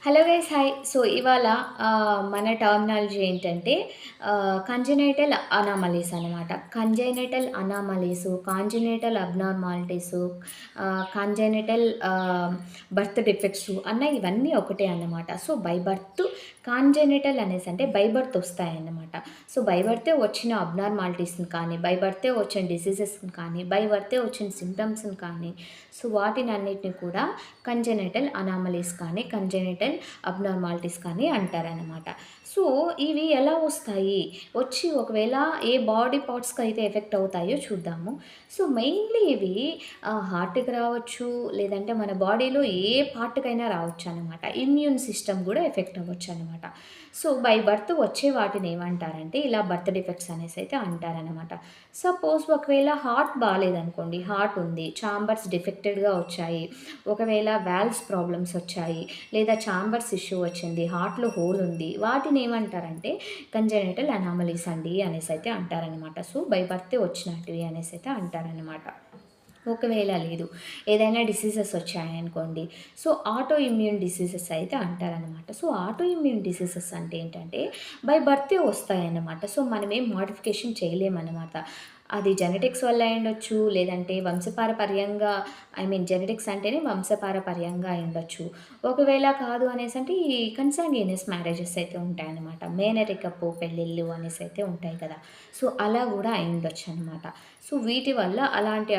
Hello guys hi. So ఇవాళ మన terminology ఏంటంటే కంజనైటల్ అనామలీస్ అనమాట. కంజనైటల్ అనామలీసు, కాంజనైటల్ అబ్నార్మాలిటీసు, కంజనైటల్ బర్త్ డిఫెక్ట్స్ ఇవన్నీ ఒకటే అన్నమాట. సో బై బర్త్ కాంజనైటల్ అనేసి అంటే బై బర్త్ వస్తాయన్నమాట. సో బై బర్తే వచ్చిన అబ్నార్మాలిటీస్ని కానీ, బై బర్తే వచ్చిన డిసీజెస్ని కానీ, బై బర్తే వచ్చిన సిమ్టమ్స్ని కానీ, సో వాటిని అన్నిటిని కూడా కంజనైటల్ అనామలీస్ కానీ, కంజనైటల్ అబ్నార్మాలిటీస్ కానీ అంటారనమాట. సో ఇవి ఎలా వస్తాయి? వచ్చి ఒకవేళ ఏ బాడీ పార్ట్స్‌కి అయితే ఎఫెక్ట్ అవుతాయో చూద్దాము. సో మెయిన్‌లీ ఇవి హార్ట్‌కి రావచ్చు, లేదంటే మన బాడీలో ఏ పార్ట్‌కైనా రావచ్చనమాట. ఇమ్యూన్ సిస్టమ్ గూడా ఎఫెక్ట్ అవ్వచ్చనమాట. సో బై బర్త్ వచ్చే వాటిని ఏమంటారంటే ఇలా బర్త్ డిఫెక్ట్స్ అనేసి అయితే అంటారనమాట. సపోజ్ ఒకవేళ హార్ట్ బాలేదనుకోండి, హార్ట్ ఉంది, చాంబర్స్ డిఫెక్టెడ్‌గా వచ్చాయి, ఒకవేళ వాల్వ్స్ ప్రాబ్లమ్స్ వచ్చాయి, లేదా చాంబర్స్ ఇష్యూ వచ్చింది, హార్ట్‌లో హోల్ ఉంది, వాటిని ఏమంటారంటే కంజనైటల్ అనామలీస్ అండి అనేసి అయితే అంటారనమాట. సో బై బర్తే వచ్చినటివి అనేసి అయితే అంటారనమాట. ఒకవేళ లేదు, ఏదైనా డిసీజెస్ వచ్చాయనుకోండి, సో ఆటో ఇమ్యూన్ డిసీజెస్ అయితే అంటారనమాట. సో ఆటో ఇమ్యూన్ డిసీజెస్ అంటే ఏంటంటే బై బర్తే వస్తాయన్నమాట. సో మనమేం మోడిఫికేషన్ చేయలేమన్నమాట. అది జెనెటిక్స్ వల్ల అయ్యుండొచ్చు, లేదంటే వంశపారపర్యంగా జెనెటిక్స్ అంటేనే వంశపారపర్యంగా అయ్యుండొచ్చు. ఒకవేళ కాదు అనేసంటే ఈ కన్సాంగినియస్ మ్యారేజెస్ అయితే ఉంటాయన్నమాట. మేనరికపు పెళ్ళిళ్ళు అనేసి అయితే ఉంటాయి కదా! సో అలా గూడా అయ్యుండొచ్చనమాట. సో వీటి వల్ల అలాంటి